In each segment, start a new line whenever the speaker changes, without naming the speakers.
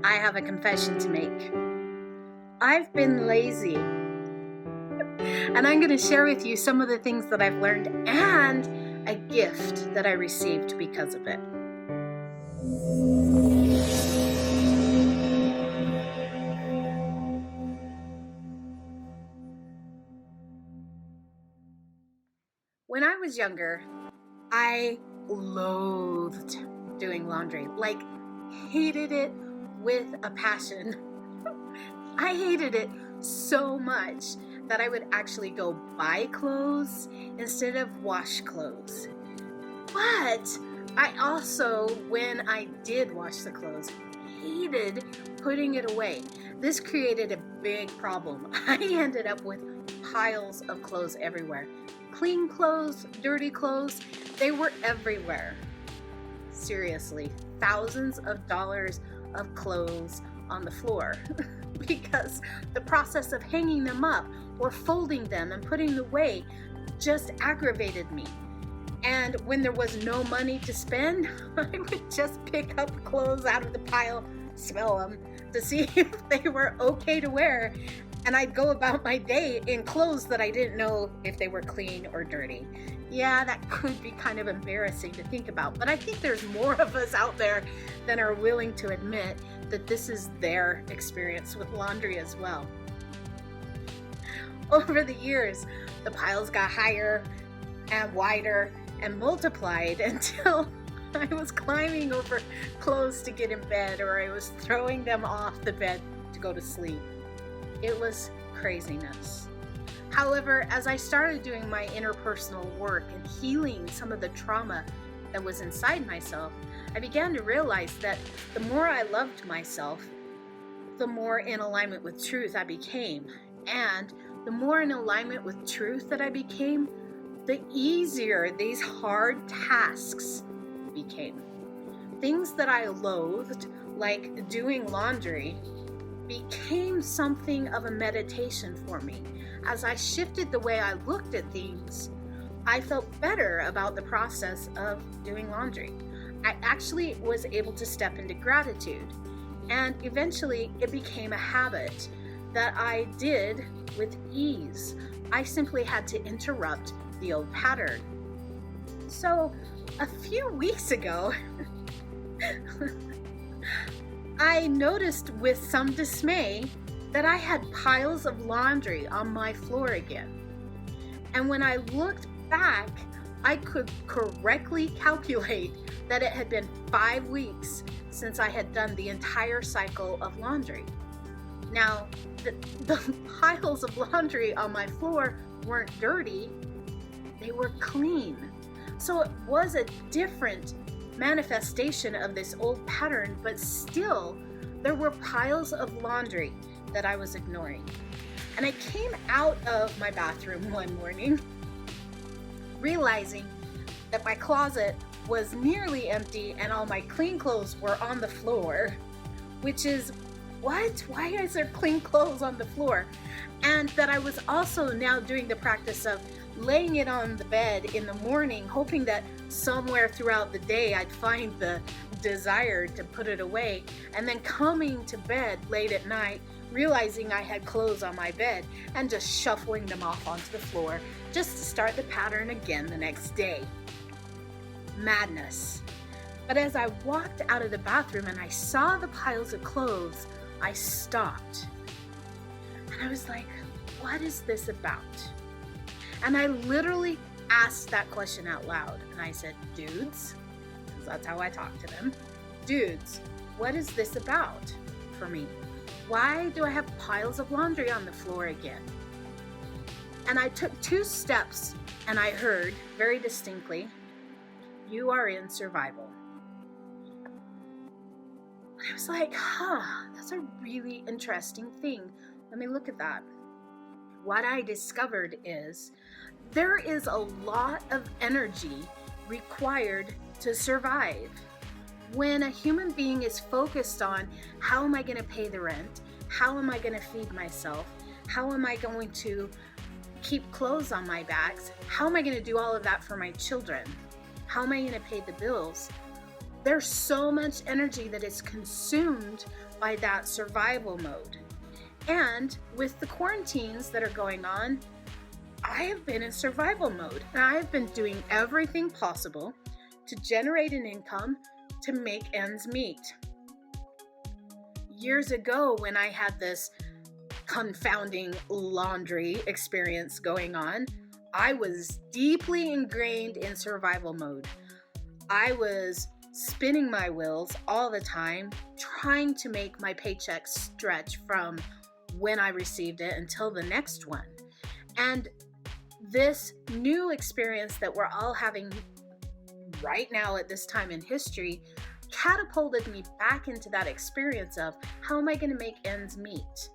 I have a confession to make. I've been lazy, and I'm going to share with you some of the things that I've learned and a gift that I received because of it. When I was younger, I loathed doing laundry, like hated it with a passion. I hated it so much that I would actually go buy clothes instead of wash clothes. But I also, when I did wash the clothes, hated putting it away. This created a big problem. I ended up with piles of clothes everywhere. Clean clothes, dirty clothes, they were everywhere. Seriously, thousands of dollars of clothes on the floor because the process of hanging them up or folding them and putting them away just aggravated me. And when there was no money to spend, I would just pick up clothes out of the pile, smell them to see if they were okay to wear. And I'd go about my day in clothes that I didn't know if they were clean or dirty. Yeah, that could be kind of embarrassing to think about, but I think there's more of us out there than are willing to admit that this is their experience with laundry as well. Over the years, the piles got higher and wider and multiplied until I was climbing over clothes to get in bed, or I was throwing them off the bed to go to sleep. It was craziness. However, as I started doing my interpersonal work and healing some of the trauma that was inside myself, I began to realize that the more I loved myself, the more in alignment with truth I became. And the more in alignment with truth that I became, the easier these hard tasks became. Things that I loathed, like doing laundry, became something of a meditation for me. As I shifted the way I looked at things, I felt better about the process of doing laundry. I actually was able to step into gratitude, and eventually it became a habit that I did with ease. I simply had to interrupt the old pattern. So a few weeks ago, I noticed with some dismay that I had piles of laundry on my floor again. And when I looked back, I could correctly calculate that it had been 5 weeks since I had done the entire cycle of laundry. Now, the piles of laundry on my floor weren't dirty, they were clean. So it was a different manifestation of this old pattern, but still there were piles of laundry that I was ignoring. And I came out of my bathroom one morning realizing that my closet was nearly empty and all my clean clothes were on the floor, which is, what? Why is there clean clothes on the floor? And that I was also now doing the practice of laying it on the bed in the morning, hoping that somewhere throughout the day I'd find the desire to put it away, and then coming to bed late at night, realizing I had clothes on my bed and just shuffling them off onto the floor just to start the pattern again the next day. Madness. But as I walked out of the bathroom and I saw the piles of clothes, I stopped. And I was like, what is this about? And I literally asked that question out loud. And I said, dudes, because that's how I talk to them. Dudes, what is this about for me? Why do I have piles of laundry on the floor again? And I took 2 steps and I heard very distinctly, you are in survival. I was like, that's a really interesting thing. Let me look at that. What I discovered is there is a lot of energy required to survive. When a human being is focused on how am I going to pay the rent, how am I going to feed myself, how am I going to keep clothes on my backs, how am I going to do all of that for my children, how am I going to pay the bills, There's so much energy that is consumed by that survival mode. And with the quarantines that are going on, I have been in survival mode, and I have been doing everything possible to generate an income to make ends meet. Years ago, when I had this confounding laundry experience going on, I was deeply ingrained in survival mode. I was spinning my wheels all the time, trying to make my paycheck stretch from when I received it until the next one. And this new experience that we're all having right now at this time in history catapulted me back into that experience of, how am I going to make ends meet?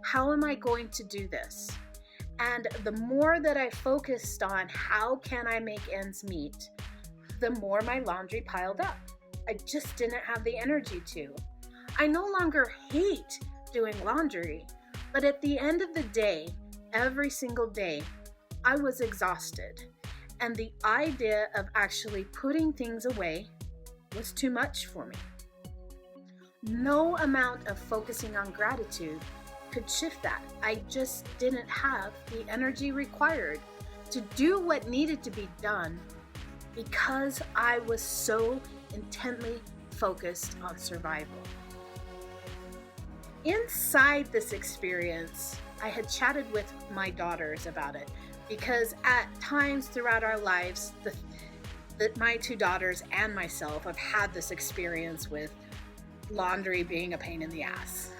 How am I going to do this? And the more that I focused on how can I make ends meet, the more my laundry piled up. I just didn't have the energy to. I no longer hate doing laundry, but at the end of the day, every single day, I was exhausted. And the idea of actually putting things away was too much for me. No amount of focusing on gratitude could shift that. I just didn't have the energy required to do what needed to be done because I was so intently focused on survival. Inside this experience, I had chatted with my daughters about it because at times throughout our lives, my two daughters and myself have had this experience with laundry being a pain in the ass.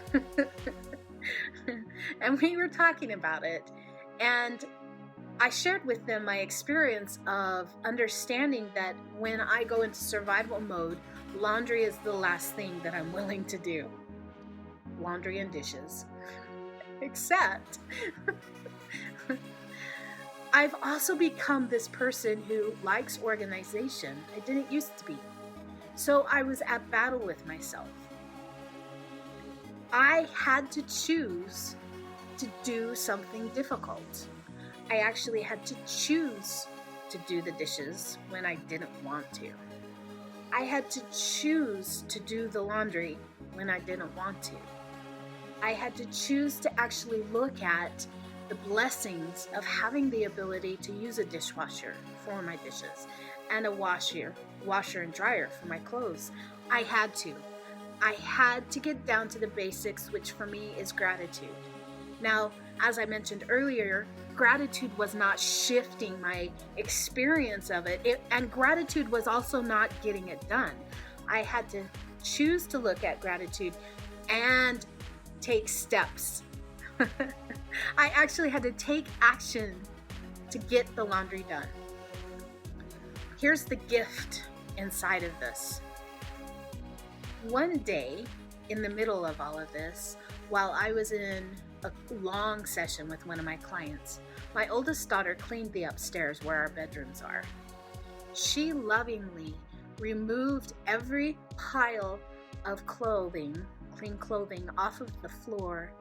And we were talking about it, and I shared with them my experience of understanding that when I go into survival mode, laundry is the last thing that I'm willing to do. Laundry and dishes. Except I've also become this person who likes organization. I didn't used to be. So I was at battle with myself. I had to choose to do something difficult. I actually had to choose to do the dishes when I didn't want to. I had to choose to do the laundry when I didn't want to. I had to choose to actually look at the blessings of having the ability to use a dishwasher for my dishes and a washer and dryer for my clothes. I had to get down to the basics, which for me is gratitude. Now, as I mentioned earlier, gratitude was not shifting my experience of it, and gratitude was also not getting it done. I had to choose to look at gratitude and take steps. I actually had to take action to get the laundry done. Here's the gift inside of this. One day, in the middle of all of this, while I was in a long session with one of my clients, my oldest daughter cleaned the upstairs where our bedrooms are. She lovingly removed every pile of clean clothing off of the floor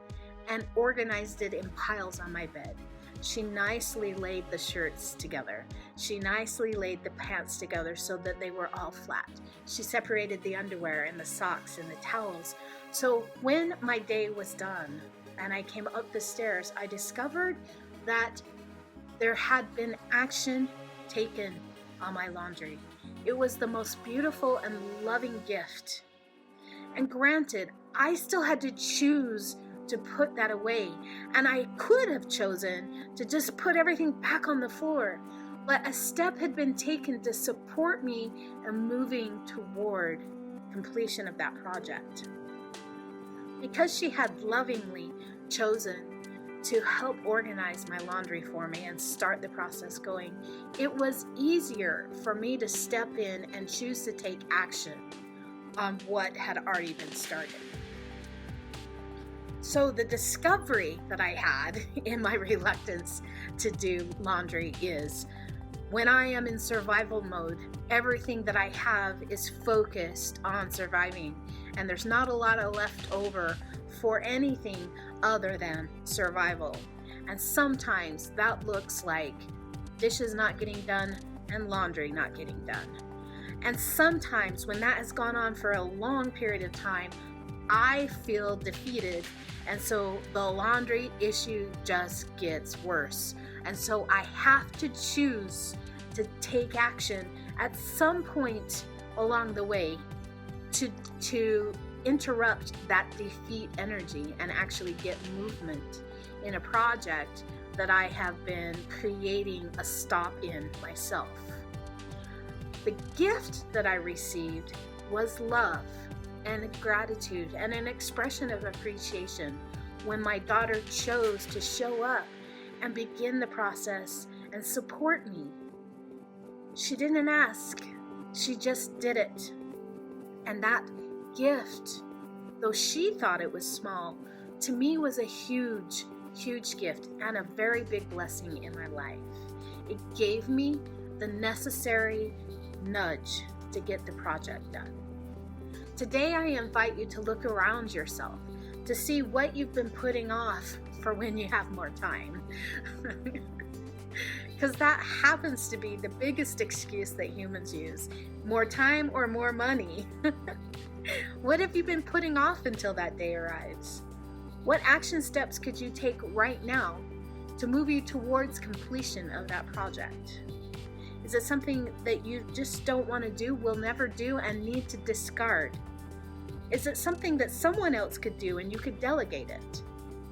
and organized it in piles on my bed. She nicely laid the shirts together. She nicely laid the pants together so that they were all flat. She separated the underwear and the socks and the towels. So when my day was done and I came up the stairs, I discovered that there had been action taken on my laundry. It was the most beautiful and loving gift. And granted, I still had to choose to put that away, and I could have chosen to just put everything back on the floor, but a step had been taken to support me in moving toward completion of that project. Because she had lovingly chosen to help organize my laundry for me and start the process going, it was easier for me to step in and choose to take action on what had already been started. So the discovery that I had in my reluctance to do laundry is, when I am in survival mode, everything that I have is focused on surviving, and there's not a lot of left over for anything other than survival. And sometimes that looks like dishes not getting done and laundry not getting done. And sometimes when that has gone on for a long period of time, I feel defeated. And so the laundry issue just gets worse. And so I have to choose to take action at some point along the way to interrupt that defeat energy and actually get movement in a project that I have been creating a stop in myself. The gift that I received was love and gratitude and an expression of appreciation when my daughter chose to show up and begin the process and support me. She didn't ask, she just did it. And that gift, though she thought it was small, to me was a huge, huge gift and a very big blessing in my life. It gave me the necessary nudge to get the project done. Today, I invite you to look around yourself to see what you've been putting off for when you have more time. Because that happens to be the biggest excuse that humans use. More time or more money. What have you been putting off until that day arrives? What action steps could you take right now to move you towards completion of that project? Is it something that you just don't want to do, will never do, and need to discard? Is it something that someone else could do and you could delegate it?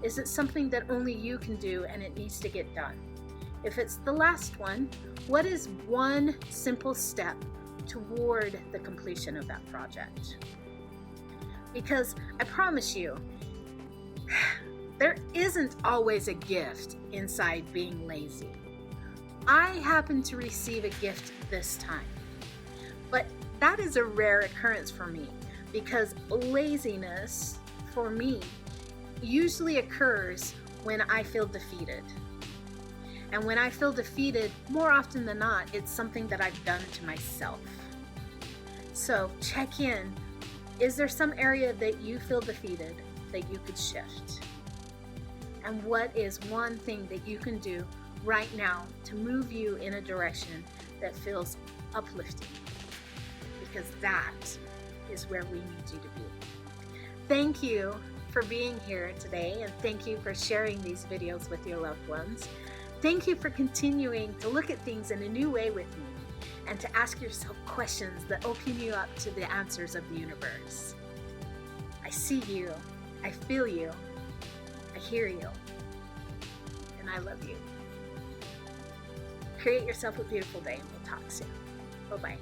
Is it something that only you can do and it needs to get done? If it's the last one, what is one simple step toward the completion of that project? Because I promise you, there isn't always a gift inside being lazy. I happen to receive a gift this time, but that is a rare occurrence for me because laziness for me usually occurs when I feel defeated. And when I feel defeated, more often than not, it's something that I've done to myself. So check in. Is there some area that you feel defeated that you could shift? And what is one thing that you can do right now to move you in a direction that feels uplifting? Because that is where we need you to be. Thank you for being here today, and thank you for sharing these videos with your loved ones. Thank you for continuing to look at things in a new way with me and to ask yourself questions that open you up to the answers of the universe. I see you, I feel you, I hear you, and I love you. Create yourself a beautiful day, and we'll talk soon. Bye-bye.